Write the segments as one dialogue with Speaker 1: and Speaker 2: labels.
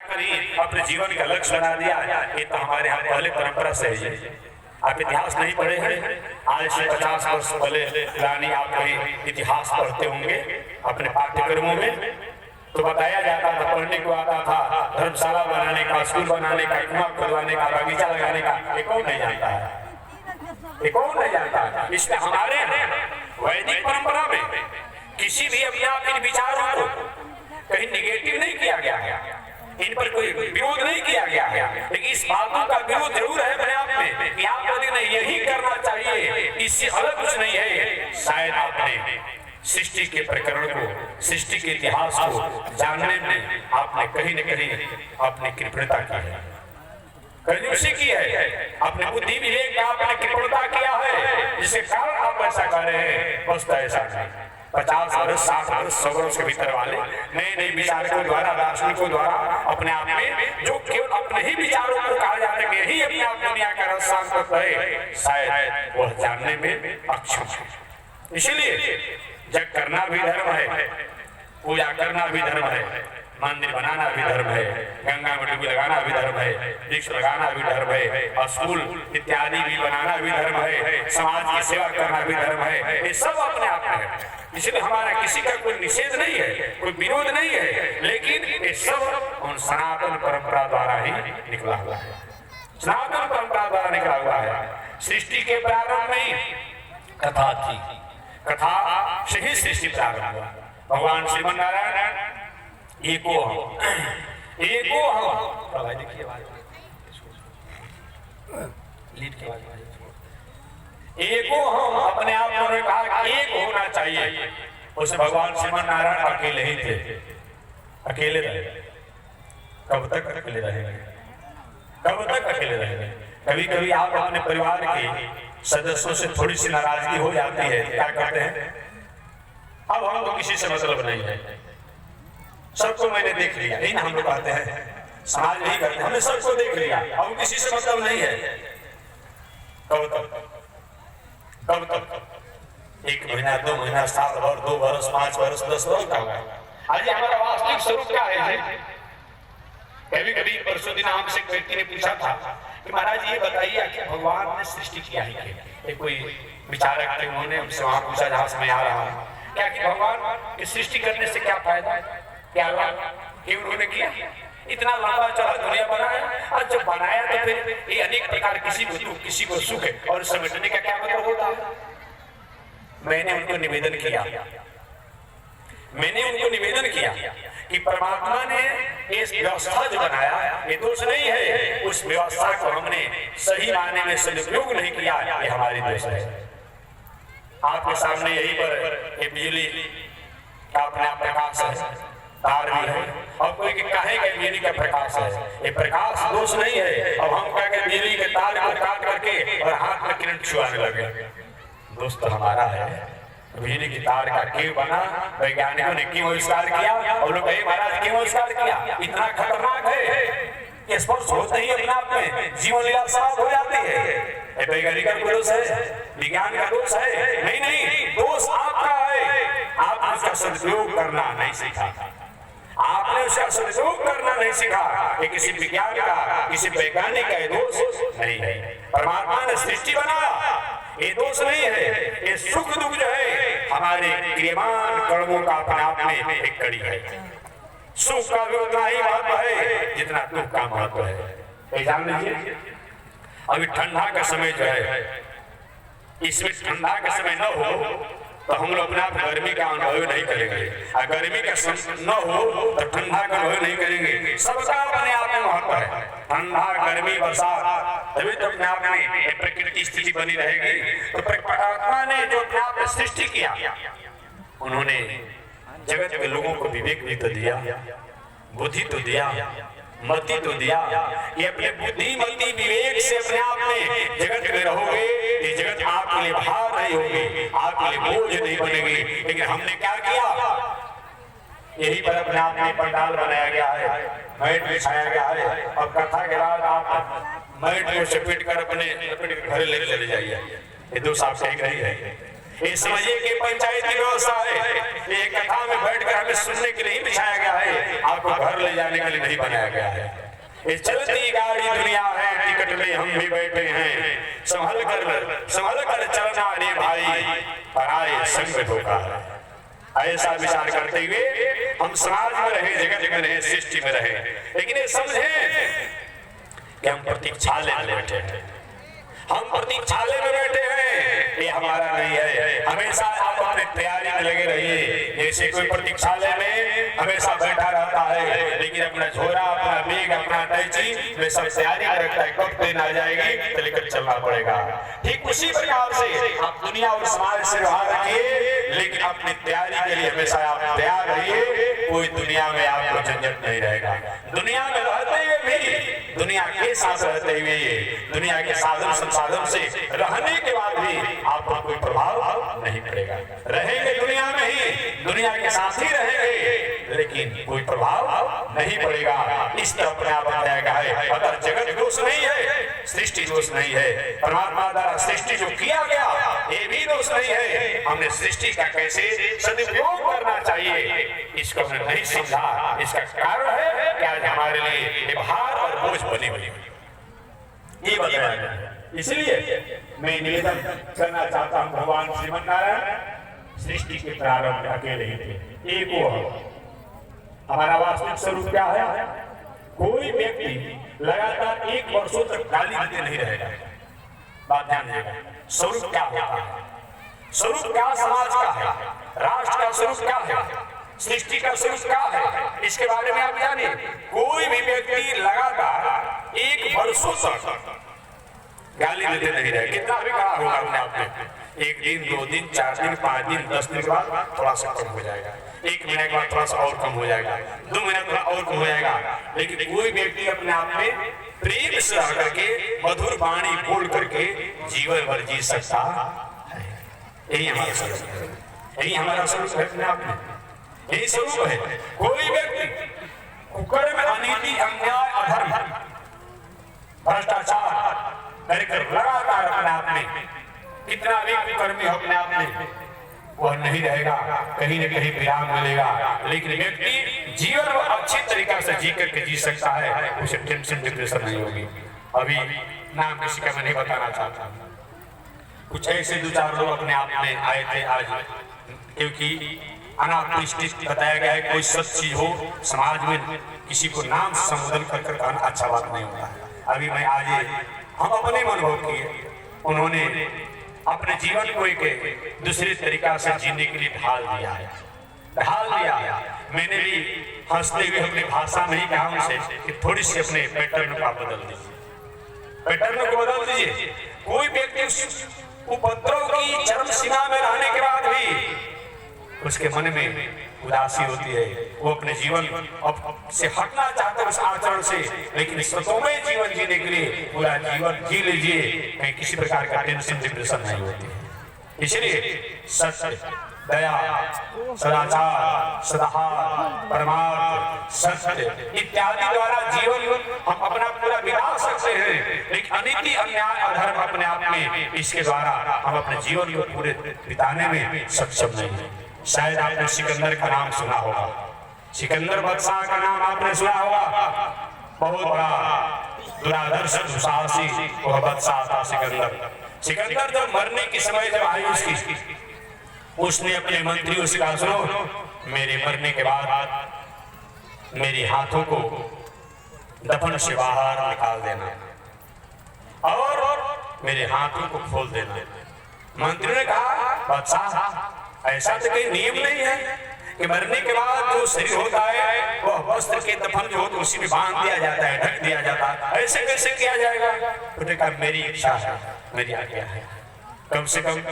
Speaker 1: करें, अपने जीवन का लक्ष्य बना दिया। ये तो हमारे यहाँ पहले परंपरा से है। आप इतिहास नहीं पढ़े हैं, आज से 50 वर्ष पहले पुरानी आप कहीं इतिहास पढ़ते होंगे अपने पाठ्यक्रमों में, तो बताया जाता था, पढ़ने को आता था, धर्मशाला बनाने का, स्कूल बनाने का, कुआं खुदवाने का, बगीचा लगाने का। ये कौन नहीं जानता है? ये कौन नहीं जानता है? इसमें हमारे वैदिक परंपरा में किसी भी अपने इन विचारों को कहीं निगेटिव नहीं किया गया है, इन पर कोई विरोध नहीं किया गया है, लेकिन इस बातों का विरोध जरूर है अपने आप में कि आप ने यही करना चाहिए, इससे अलग कुछ नहीं है। शायद आपने सृष्टि के प्रकरण को, सृष्टि के इतिहास को जानने में आपने कहीं न कहीं अपनी कृपणता की है, कंजूसी की है, अपने बुद्धि विवेक का आपने कृपणता किया है, जिसके कारण आप ऐसा कर रहे हैं। बस ऐसा नहीं, 50 वर्ष 60 वर्ष 100 वर्ष के भीतर वाले नए नए विचारकों द्वारा, दार्शनिकों द्वारा अपने आप में जो केवल अपने ही विचारों को कहा जाता है कि यही अपने आप दुनिया का रहस्यांत है, शायद वह जानने में अक्षम है। इसलिए जग करना भी धर्म है, पूजा करना भी धर्म है, मंदिर बनाना भी धर्म है, गंगा में डुबकी लगाना भी धर्म है, वृक्ष लगाना भी धर्म है, स्कूल इत्यादि भी बनाना भी धर्म है, समाज की सेवा करना भी धर्म है। ये सब अपने आप में है, इसलिए हमारा किसी का कोई निषेध नहीं है, कोई विरोध नहीं है, लेकिन ये सब उन सनातन परंपरा द्वारा ही निकला हुआ है, सनातन परंपरा द्वारा निकला हुआ है। सृष्टि के प्रारंभ में कथा थी, कथा से ही सृष्टि प्रारंभ हुआ। भगवान श्रीमन नारायण एको हम, एको हम, देखिए लीड के बाद एको हम अपने आप में कहा एक होना चाहिए। उस भगवान श्रीमन नारायण अकेले ही थे, अकेले रहे। कब तक अकेले रहेंगे? कब तक अकेले रहेंगे? कभी कभी आप अपने परिवार के सदस्यों से थोड़ी सी नाराजगी हो जाती है, क्या कहते हैं, अब हमको किसी से मतलब नहीं है, सबको मैंने देख लिया, यही ना हम लोग कहते हैं, समाज नहीं करते, हमने सबको देख लिया, अब किसी से मतलब नहीं है। कब तक? कब तक? 1 महीना, 2 महीना, 7 वर्ष, 2 वर्ष, 5 वर्ष, 10 वर्ष का होगा। आज हमारा वास्तविक स्वरूप क्या है? कभी कभी परसों दिन हमसे एक व्यक्ति ने पूछा था कि महाराज ये बताइए कि भगवान ने सृष्टि किया ही क्या? कोई विचारक थे, उन्होंने हमसे वहां पूछा जहां से मैं आ रहा हूँ, क्या कि भगवान की सृष्टि करने से क्या फायदा, क्या लाभ, क्यों उन्होंने किया? इतना लंबा चौड़ा दुनिया बनाया, और जब बनाया तो फिर ये अनेक प्रकार, किसी को दुख किसी को सुख है, और समेटने का क्या मतलब होता है? मैंने उनको निवेदन किया, मैंने उनको निवेदन किया कि परमात्मा ने इस व्यवस्था जो बनाया ये दोष नहीं है, उस व्यवस्था को हमने सही मायने में सदुपयोग नहीं किया, ये हमारी दोष है। आपके सामने यही पर ये बिजली का अपना प्रकाश है, तार भी है, और कोई कहेगा बिजली का प्रकाश है, ये प्रकाश दोष नहीं है। अब हम क्या करें, बिजली के तार को काट करके और हाथ में किरण छुआने लगे, दोस्त हमारा है। बिजली की तार का क्यों बना, वैज्ञानिकों ने क्यों आविष्कार किया, और लोग कहे महाराज क्यों आविष्कार किया? इतना खतरनाक है, स्पर्श होते ही अपने आप में जीवन लीला समाप्त हो जाती है। वैज्ञानिक का दोष है, विज्ञान का दोष है? नहीं नहीं, दोष आपका है, आप उसका सदुपयोग करना नहीं सीखा, आपने उसका सदुपयोग करना नहीं सीखा। ये किसी विज्ञान का, किसी वैज्ञानिक का दोष नहीं है। परमात्मा ने सृष्टि बनाया, ये दोष नहीं है, ये सुख दुख जो है हमारे क्रियमान कर्मों का अपने आप में एक कड़ी है। सुख का भी उतना ही महत्व है जितना दुख का महत्व है। जान लीजिए, अभी ठंडा का समय जो है, इसमें ठंडा का समय न हो तो हम लोग अपने आप गर्मी का अनुभव नहीं करेंगे, और गर्मी का न हो तो ठंडा का अनुभव नहीं करेंगे। सबका अपने आप में महत्व है, ठंडा, गर्मी, बरसात, तभी तो अपने आप में प्रकृति की स्थिति बनी रहेगी। तो परमात्मा ने जो अपने आप में सृष्टि किया, उन्होंने जगत के लोगों को विवेक भी तो दिया, बुद्धि तो दिया, मति तो दिया। ये अपने बुद्धि मति विवेक से अपने आप में जगत में रहोगे, ये जगत आपके लिए भार नहीं होगी, आपके लिए बोझ नहीं बनेगी। लेकिन हमने क्या किया, यही पर अपने आप में पंडाल बनाया गया है, मैट बिछाया गया है, और कथा के बाद आप मैट को चपेट कर अपने घर ले चले जाइए। ये दोस्त आप सही नहीं है, ये समझिए कि पंचायती व्यवस्था है, ये कथा में बैठकर हमें सुनने के लिए ही बिछाया गया है, आपको घर ले जाने के लिए नहीं बनाया गया है। ये चलती गाड़ी दुनिया है, टिकट में हम भी बैठे हैं, संभल कर चलना रे भाई, पराये संग धोखा है। ऐसा विचार करते हुए हम समाज में रहे, जगत में रहे, सृष्टि में रहे, लेकिन ये समझे कि हम प्रतीक्षालय में बैठे हैं, हम प्रतीक्षालय में बैठे हैं, ये हमारा नहीं है। हमेशा आप अपने तैयारी में लगे रहिए। जैसे कोई प्रतीक्षालय में हमेशा बैठा रहता है, लेकिन अपना झोरा, अपना बैग, अपना टैची वे सब तैयारी में रखता है, कब ट्रेन आ जाएगी तो लेकर चलना पड़ेगा। ठीक उसी प्रकार से आप दुनिया और समाज से व्यवहार रखिए, लेकिन अपनी तैयारी के लिए हमेशा आप तैयार रहिए। कोई दुनिया में आपको झंझट नहीं रहेगा। दुनिया में रहते हुए भी, दुनिया के साथ रहते हुए, दुनिया के साधन संसाधन से रहने के बाद भी आपको कोई प्रभाव नहीं पड़ेगा। रहेंगे दुनिया में ही, दुनिया के साथ ही रहेंगे, लेकिन कोई प्रभाव नहीं पड़ेगा। इस तरह अपने आप बताया गया है। अगर जगत दोष नहीं है, सृष्टि दोष नहीं है, परमात्मा द्वारा सृष्टि जो किया गया ये भी दोष नहीं है। हमने सृष्टि का कैसे सदुपयोग करना चाहिए इसको हमने नहीं समझा। इसका कारण है कि आज हमारे लिए भार और बोझ बनी हुई ये बताया गया। इसलिए मैं निवेदन करना चाहता हूं, भगवान श्रीमन नारायण सृष्टि के प्रारंभ में अकेले ही थे, एक वो हमारा वास्तविक स्वरूप क्या है। कोई व्यक्ति लगातार 1 वर्षों तक गाली देते नहीं रहेगा। बात ध्यान देगा, स्वरूप क्या होता है, स्वरूप क्या समाज का है, राष्ट्र का स्वरूप क्या है, सृष्टि का स्वरूप क्या है, इसके बारे में आप जानिए। कोई भी व्यक्ति लगातार 1 वर्षों तक गाली देते नहीं रहे, कितना भी कहा होगा अपने आप में। 1 दिन, 2 दिन, 4 दिन, 5 दिन, 10 दिन के बाद थोड़ा सा कम हो जाएगा, 1 महीने के बाद थोड़ा सा और कम हो जाएगा, 2 महीने थोड़ा और कम हो जाएगा। लेकिन कोई व्यक्ति अपने आप में प्रेम से रह करके, मधुर वाणी बोल करके जीवन भर जी सकता है। यही हमारा स्वरूप है, यही हमारा स्वरूप है अपने आप में, यही स्वरूप है। कोई व्यक्ति कुकर्म, अनीति, अन्याय, अधर्म, भ्रष्टाचार कर लगातार अपने आप में, कितना भी कुकर्मी हो अपने आप में, वह नहीं रहेगा, कहीं न कहीं विराम मिलेगा। लेकिन व्यक्ति जीवन को अच्छी तरीका से जी करके जी सकता है, उसे टेंशन डिप्रेशन नहीं होगी। अभी नाम किसी का मैं नहीं बताना चाहता, कुछ ऐसे 2-4 लोग अपने आप में आए थे आज, क्योंकि अनापरिष्ट बताया गया है। कोई सच चीज हो समाज में, किसी को नाम संबोधन कर कहना अच्छा बात नहीं होता है। अभी मैं आज हम अपने अनुभव किए, उन्होंने अपने जीवन को एक दूसरे तरीका से जीने के लिए ढाल दिया। मैंने भी हंसते हुए अपनी भाषा में ही कहा उनसे कि थोड़ी सी अपने पैटर्न को बदल दीजिए, पैटर्न को बदल दीजिए। कोई व्यक्ति उपद्रव की चरम सीमा में रहने के बाद भी उसके मन में उदासी होती है, वो अपने जीवन से हटना चाहते हैं उस आचरण से, लेकिन सतोमय जीवन जीने के लिए पूरा जीवन जी लीजिए, कहीं किसी प्रकार का टेंशन डिप्रेशन नहीं होती है। इसलिए सत्य, दया, सदाचार, सदाहार, परमार्थ, सत्य इत्यादि द्वारा जीवन हम अपना पूरा बिता सकते हैं। लेकिन अनीति, अन्याय, अधर्म अपने आप में, इसके द्वारा हम अपने जीवन को पूरे बिताने में सक्षम नहीं है। शायद आपने सिकंदर का नाम सुना होगा, सिकंदर बादशाह का नाम आपने सुना होगा। बहुत बड़ा दुरादर्श दुसाहसी वह बादशाह था सिकंदर। सिकंदर जब मरने के समय जब आई उसने अपने मंत्रियों से कहा, सुनो, मेरे मरने के बाद मेरे हाथों को दफन से बाहर निकाल देना और मेरे हाथों को खोल देना। मंत्री ने कहा, बादशाह ऐसा तो कोई नियम नहीं है कि मरने के बाद जो शरीर होता है वह वस्त्र के दफन जो होता है उसी में बांध दिया जाता है, ढक दिया जाता है, ऐसे कैसे किया जाएगा। उन्होंने कहा, मेरी इच्छा है, मेरी आज्ञा है, कम से कम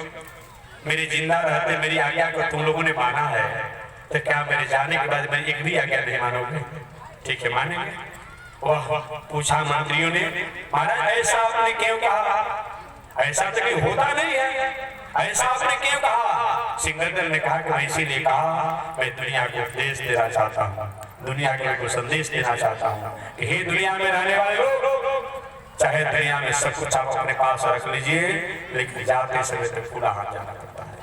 Speaker 1: मेरे जिंदा रहते मेरी आज्ञा को तुम लोगों ने माना है, तो क्या मेरे जाने के बाद मेरी एक भी आज्ञा नहीं मानोगे? ठीक है, मानेंगे। वह पूछा मंत्रियों ने, महाराज ऐसा आपने क्यों कहा? ऐसा तो कहीं होता नहीं है, ऐसा आपने क्यों कहा? सिकंदर ने कहा कि मैं इसीलिए कहा, मैं दुनिया को उपदेश देना चाहता हूँ, दुनिया को संदेश देना चाहता हूँ कि हे दुनिया में रहने वाले लोग, चाहे दुनिया में सब कुछ आप अपने पास रख लीजिए, लेकिन जाते समय तो खुला हाथ जाना पड़ता है।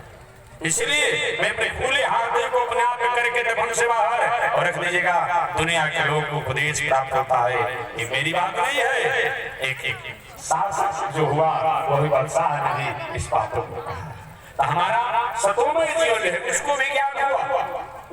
Speaker 1: इसलिए मैं अपने खुले हाथों को अपने आप में करके दफन से बाहर और रख दीजिएगा। दुनिया के लोगों को उपदेश प्राप्त होता है, ये मेरी बात नहीं है। एक साथ जो हुआ वही बादशाह ने भी इस बातों को कहा। तो हमारा सतोमय जीवन है, उसको भी ज्ञान हुआ,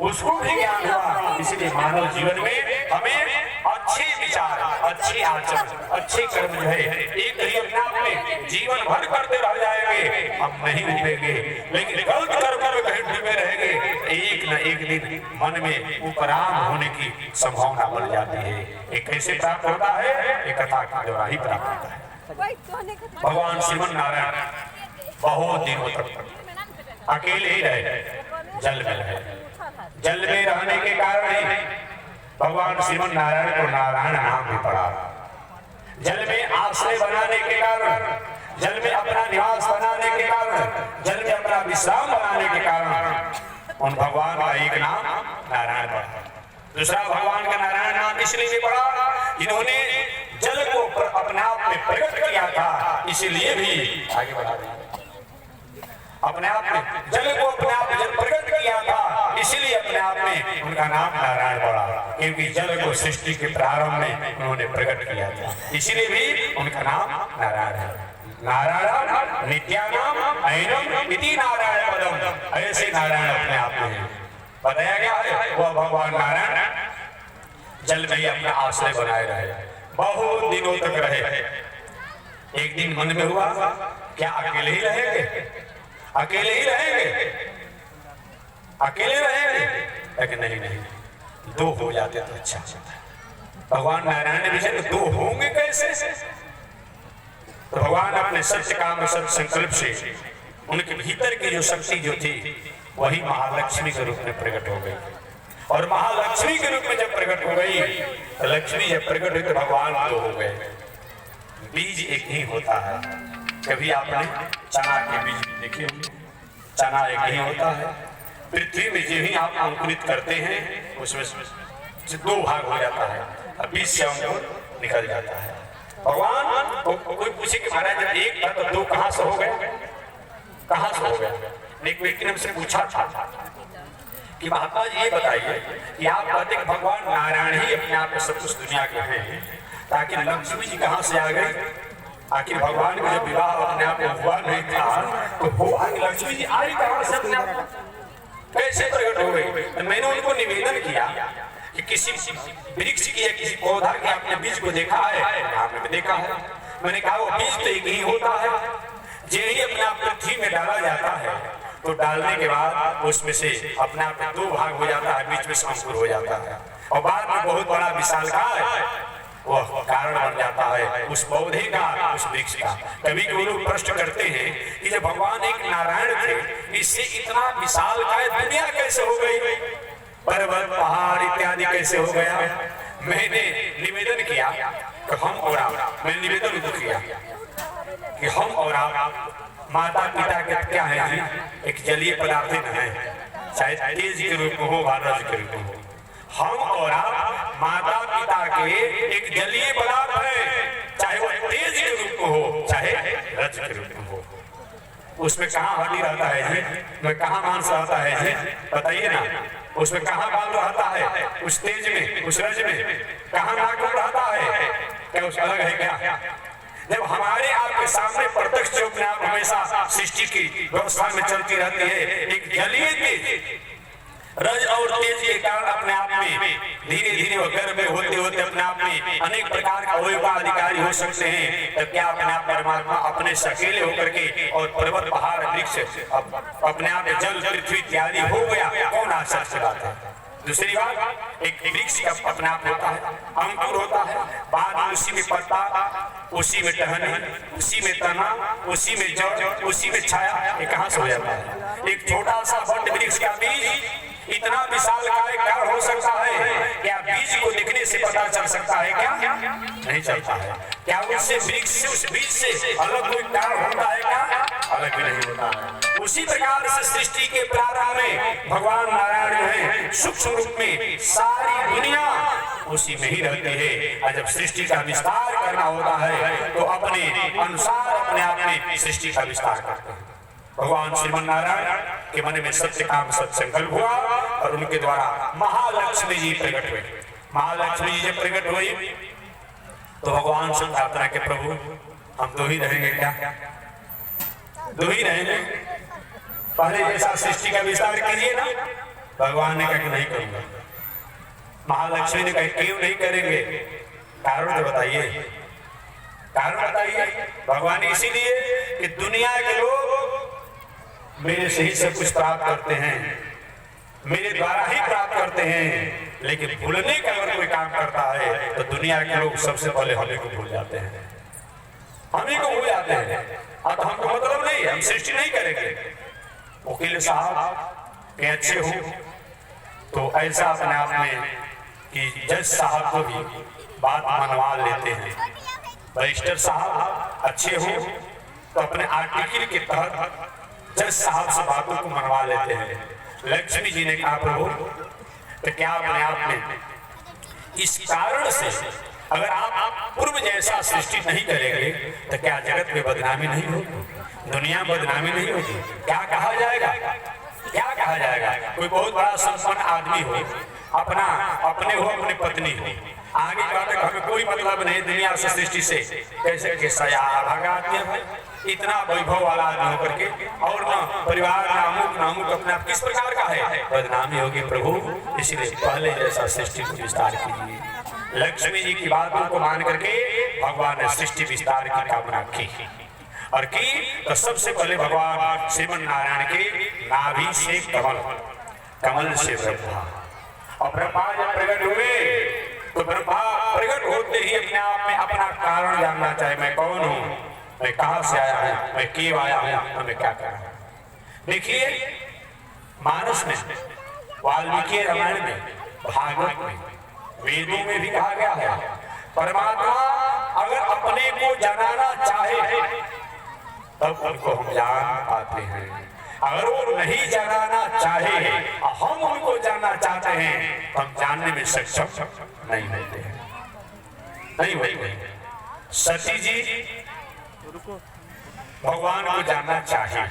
Speaker 1: उसको भी ज्ञान हुआ। इसलिए मानव जीवन में हमें अच्छे विचार, अच्छे आचरण, अच्छे कर्म जो है एक ही अपने आप में जीवन भर करते रह जाएंगे, हम नहीं उठेंगे। लेकिन गलत कर्म में कहीं डूबे रहेंगे, एक न एक दिन मन में उपराम होने की संभावना बढ़ जाती है। ये कैसे प्राप्त होता है? ये कथा के द्वारा ही प्राप्त होता है। भगवान श्रीमन नारायण बहुत दिनों तक अकेले ही रहे, जल में रहे। जल में रहने के कारण ही भगवान श्रीमन नारायण को नारायण नाम भी पड़ा। जल में आश्रय बनाने के कारण, जल में अपना निवास बनाने के कारण, जल में अपना विश्राम बनाने के कारण उन भगवान का एक नाम नारायण पड़ा। दूसरा भगवान का नारायण नाम इसलिए भी पड़ा, इन्होंने जल को अपने आप में प्रकट किया था, इसीलिए भी आगे बढ़ा अपने आप में जल को अपने आप में प्रकट किया था, इसीलिए अपने आप में उनका नाम नारायण पड़ा, क्योंकि जल को सृष्टि के प्रारंभ में उन्होंने प्रकट किया था, इसीलिए भी उनका नाम नारायण है। नारायण नित्यानाम ऐनम इति नारायण पदम, ऐसे नारायण अपने आप में है। बताया गया है वह भगवान नारायण जल में ही अपना आश्रय बनाए रहे, बहुत दिनों तक रहे। एक दिन मन में हुआ क्या अकेले ही रहेंगे, अकेले ही रहेंगे, अकेले रहेंगे, लेकिन नहीं, दो हो जाते तो अच्छा होता है। भगवान नारायण ने पूछा दो होंगे कैसे? तो भगवान अपने सत्य काम सत्य संकल्प से उनके भीतर की जो शक्ति जो थी वही महालक्ष्मी के रूप में प्रकट हो गई। और महालक्ष्मी के रूप में जब प्रकट हो गई तो लक्ष्मी जब प्रकट हुई तो भगवान दो हो गए। बीज एक ही होता है। कभी आपने चना के बीज देखे होंगे, चना एक ही होता है। पृथ्वी में जो ही आप अंकुरित करते हैं उसमें से दो भाग हो जाता है, अब बीज से अंकुर निकल जाता है। भगवान कोई पूछे कि महाराज जब एक था तो दो कहां से हो गए, कहां से हो गए? एक व्यक्ति ने हमसे पूछा था कि महात्मा जी ये बताइए कि आप कहते हैं भगवान नारायण ही अपने आप में सब कुछ दुनिया के हैं, ताकि लक्ष्मी जी कहां से आ गई? आखिर भगवान का जब विवाह अपने आप में हुआ नहीं था तो वो लक्ष्मी जी आई कहां से, अपने आप कैसे प्रकट हो गई? तो मैंने उनको निवेदन किया कि किसी वृक्ष की या किसी पौधा के आपने बीज को देखा है? आपने देखा है। मैंने कहा वो बीज तो एक ही होता है, जे ही अपने आप पृथ्वी में डाला जाता है तो डालने के बाद उसमें से अपने आप में दो भाग हो जाता है, बीच में से अंकुर हो जाता है और बाद में बहुत बड़ा विशालकाय वह कारण बन जाता है उस पौधे का, उस वृक्ष का। कभी कभी लोग प्रश्न करते हैं कि जब भगवान एक नारायण थे, इससे इतना विशालकाय दुनिया कैसे हो गई, पर्वत पहाड़ इत्यादि कैसे हो गया? मैंने निवेदन किया कि हम और आप, मैंने निवेदन किया कि हम और आप माता पिता के क्या है, एक जलीय पदार्थ न है, चाहे तेज के रूप में हो व रज के रूप में हो। हम और आप माता पिता के एक जलीय पदार्थ है, चाहे वह तेज के रूप में हो चाहे रज के रूप में हो। उसमें कहाँ हड्डी रहता है जी, में कहाँ मांस रहता है जी, बताइए ना। उसमें कहाँ बाल रहता है, उस तेज में, उस रज में कहाँ नाखून रहता है? क्या उसका अलग है क्या? जब हमारे आपके सामने प्रत्यक्ष जो अपने आप हमेशा सृष्टि की व्यवस्था में चलती रहती है, एक जलीय तेज रज और तेज के कारण अपने आप में धीरे धीरे वह गर्भ में होते होते अपने आप में अनेक प्रकार का अवयव का अधिकारी हो सकते हैं। तब क्या अपने आप परमात्मा अपने से अकेले होकर के और पर्वत पहाड़ वृक्ष अपने आप में जल पृथ्वी इत्यादि हो गया? कौन आश्चर्य की बात है? दूसरी बात, एक वृक्ष का अपने आप होता है, अंकुर होता है, बाद में उसी में पत्ता, उसी में टहनी, उसी में तना, उसी में जड़, उसी में छाया। ये कहाँ से हो जाता है? एक छोटा सा वट वृक्ष का बीज इतना विशाल काय क्या हो सकता है? क्या बीज को देखने से पता चल सकता है क्या? नहीं चलता है। क्या उससे वृक्ष से, उस बीज से अलग कोई कारण होता है क्या? अलग भी नहीं होता है। उसी प्रकार से सृष्टि के प्रारंभ में भगवान नारायण जो है सूक्ष्म रूप में सारी दुनिया उसी में ही रहती है, और जब सृष्टि का विस्तार करना होता है तो अपने अनुसार अपने आप में सृष्टि का विस्तार करते हैं। भगवान श्रीमन नारायण के मन में सत्य काम सत्संकल्प हुआ और उनके द्वारा महालक्ष्मी जी प्रकट हुए। महालक्ष्मी जी जब प्रकट हुई तो भगवान से प्रार्थना के प्रभु हम दो ही रहेंगे क्या? दो ही रहेंगे, पहले जैसा सृष्टि का विस्तार कीजिए ना। भगवान ने कहा कि नहीं करूंगा। महालक्ष्मी ने कहा क्यों नहीं करेंगे? कारण तो बताइए, कारण बताइए। भगवान इसीलिए कि दुनिया के लोग मेरे से ही सब कुछ प्राप्त करते हैं, मेरे द्वारा ही प्राप्त करते हैं, लेकिन भूलने का अगर कोई काम करता है तो दुनिया के लोग सबसे पहले हमें को भूल जाते हैं, हमें को भूल जाते हैं। अब हमको मतलब नहीं, हम सृष्टि नहीं करेंगे। वकील साहब के अच्छे हो तो ऐसा अपने आप में कि जज साहब को भी बात मनवा लेते हैं। बैरिस्टर साहब अच्छे हो तो अपने आर्टिकल के तहत जज साहब से बातों को मनवा लेते हैं। लक्ष्मी जी ने कहा प्रभु तो क्या अपने आप में इस कारण से अगर आप पूर्व जैसा सृष्टि नहीं करेंगे तो क्या जगत में बदनामी नहीं होगी, दुनिया में बदनामी नहीं होगी? क्या कहा जाएगा, क्या कहा जाएगा? कोई बहुत बड़ा संपन्न आदमी हो, अपना अपने हो, अपनी पत्नी हो, आगे का तक हमें कोई मतलब नहीं दुनिया से सृष्टि से, कैसे कैसा भागा आदमी है भाई, इतना वैभव वाला आदमी होकर के और ना परिवार नामुक नामुक अपने आप किस प्रकार का है, बदनामी होगी प्रभु। इसलिए पहले जैसा सृष्टि को विस्तार कीजिए। लक्ष्मी जी की बातों को मान करके भगवान ने सृष्टि विस्तार की कामना की और की तो सबसे पहले भगवान श्रीमन नारायण के नाभि से कमल से ब्रह्मा, और ब्रह्मा जब प्रकट हुए तो ब्रह्मा प्रकट होते ही अपने आप में अपना कारण जानना चाहे, मैं कौन हूँ, मैं कहां से आया हूं, मैं क्यों आया हूं, मैं क्या कर रहा हूं। देखिए मानस में, वाल्मीकि रामायण में, भागवत में, वेदों में भी कहा गया है परमात्मा अगर अपने को जानना चाहे तब उनको हम जान पाते हैं, अगर वो नहीं जानना चाहे हम उनको जानना चाहते हैं तो हम जानने में सक्षम नहीं होते हैं, नहीं होते। सती जी भगवान को जानना चाहिए,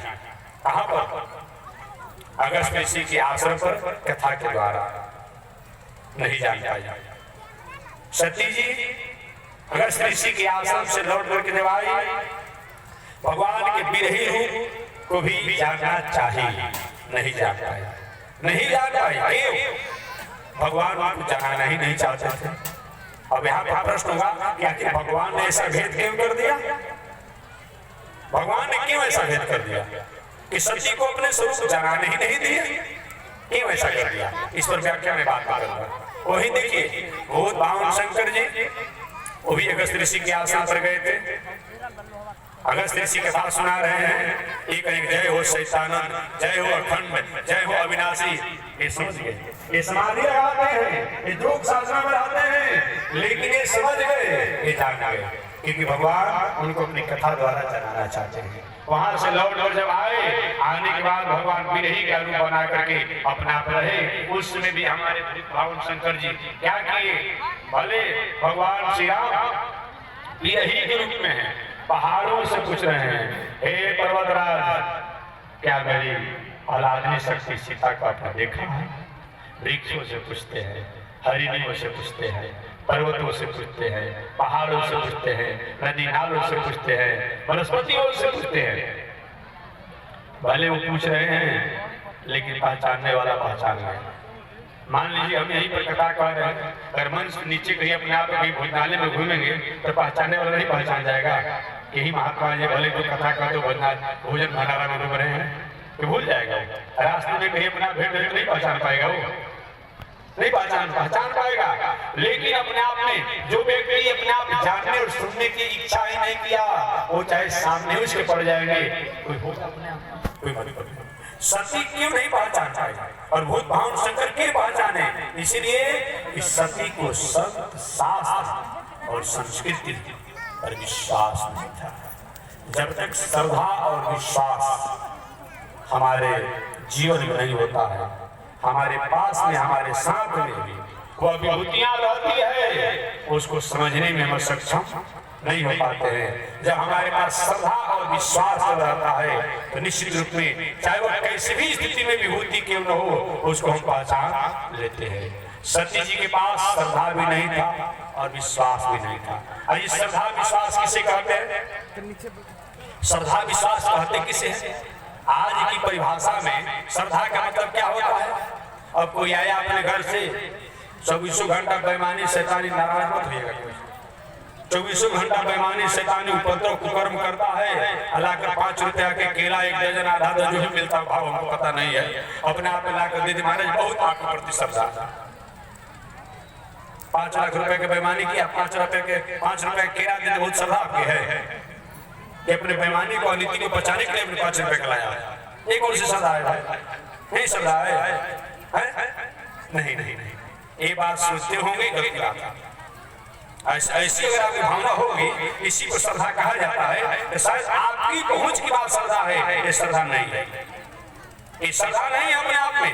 Speaker 1: कहां पर? अगस्त ऋषि के आश्रम पर कथा के द्वारा नहीं जान पाई। सती जी अगस्त ऋषि के आश्रम से लौट करके जब आई, भगवान के विरही रूप को भी जानना चाहिए, नहीं जान पाई, नहीं जान पाई। भगवान को जानना ही नहीं चाहते थे। अब यहाँ पर प्रश्न होगा कि आखिर भगवान ने ऐसा भेद क्यों कर दिया? भगवान ने क्यों ऐसा भेद कर दिया कि सती को अपने स्वरूप जानने ही नहीं दिया? क्यों ऐसा कर दिया? इस पर व्याख्या में बात करूंगा। वही देखिए बहुत बावन शंकर जी वो भी अगस्त ऋषि के आश्रम पर गए थे। अगस्त ऋषि कथा सुना रहे हैं, एक जय हो शैतानंद, जय हो अखंड, जय हो अविनाशी। ये समझ गए, ये समाधि लगाते हैं, ये योग साधना में रहते हैं, लेकिन ये समझ गए, ये जान गए, क्योंकि भगवान उनको अपनी कथा द्वारा जनाना चाहते हैं। वहां से लौट कर जब आए, आने के बाद भगवान विरही का रूप बना करके अपना आप रहे। उस समय भी हमारे बावन शंकर जी क्या किए? भले भगवान श्री राम विरही के रूप में है, पहाड़ों से पूछ रहे हैं, हे पर्वतराज क्या मेरी औलाद ने शक्ति सीता का अपना देखा है? वृक्षों से पूछते हैं, हरिणियों से पूछते हैं, पर्वतों से पूछते हैं, पहाड़ों से पूछते हैं, नदी नालों से पूछते हैं, वनस्पतियों से पूछते हैं। भले वो पूछ रहे हैं लेकिन पहचानने वाला पहचान गए। मान लीजिए हम यहीं पर कथा कर रहे हैं, अगर मन से नीचे कहीं अपने आप कहीं भोजनालय में घूमेंगे तो पहचानने वाला नहीं पहचान जाएगा। यही महात्मा जी भले जो कथा कर दो भोजन भंडारा में घूम रहे हैं तो भूल जाएगा। रास्ते में कहीं अपना भेंट नहीं पहचान पाएगा, वो नहीं पहचान पाएगा। लेकिन अपने आप में जो व्यक्ति अपने आप जानने और सुनने की इच्छा ही नहीं किया, वो चाहे सामने उसके पड़ जाएंगे, कोई होगा अपने आप, कोई सती क्यों नहीं पहचान पाएगा और भूत भावन शंकर क्यों पहचाने? इसलिए कि सती को संत शास्त्र और संस्कृति पर विश्वास नहीं था। जब तक श्रद्धा और विश्वास हमारे जीवन में नहीं होता है, हमारे पास में हमारे साथ में भी वो विभूतियां रहती है, उसको समझने में हम सक्षम नहीं हो पाते हैं। जब हमारे पास श्रद्धा और विश्वास रहता है तो निश्चित रूप में चाहे वह कैसी भी स्थिति में विभूति क्यों न हो उसको हम पहचान लेते हैं। सती जी के पास श्रद्धा भी नहीं था और विश्वास भी नहीं था। और ये श्रद्धा विश्वास किसे कहते हैं? श्रद्धा विश्वास कहते किसे हैं? आज की परिभाषा में श्रद्धा का मतलब क्या होता है? अब कोई आया अपने घर से 24 घंटा बेईमानी शैतानी, नाराज मत होइएगा, 24 घंटा बेईमानी शैतानी उपद्रव कुकर्म करता है, अल्लाह का 5 रुपया के केला 1 दर्जन आधा दर्जन जो मिलता भाव हमको पता नहीं है, अपने आप ला कर दे दे महाराज, बहुत आपके प्रति श्रद्धा। 5 लाख रुपए के बेईमानी किया, 5 रुपए केला दे दे, बहुत श्रद्धा आपकी है कि अपने बेईमानी को अनिति को बचाने के लिए अपने 5 रुपए का लाया। एक और से श्रद्धा है भाई, नहीं श्रद्धा है? नहीं नहीं नहीं, ये बात सोचते होंगे गलती बात है। ऐसी अगर आपकी भावना होगी, इसी को श्रद्धा कहा जाता है। शायद आपकी पहुंच की बात श्रद्धा है, ये श्रद्धा नहीं है। ये श्रद्धा नहीं है अपने आप में,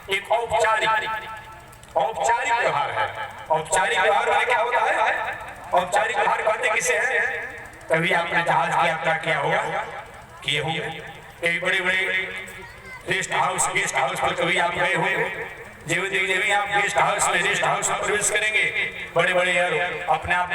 Speaker 1: एक औपचारिक व्यवहार है। औपचारिक व्यवहार में क्या होता है? औपचारिक व्यवहार कहते किसे है? कभी आपने जहाज की यात्रा किया होगा, किए होंगे, कई बड़े बड़े गेस्ट हाउस पर कभी आप गए होंगे। जब आप गेस्ट हाउस में प्रवेश करेंगे, बड़े बड़े अपने आप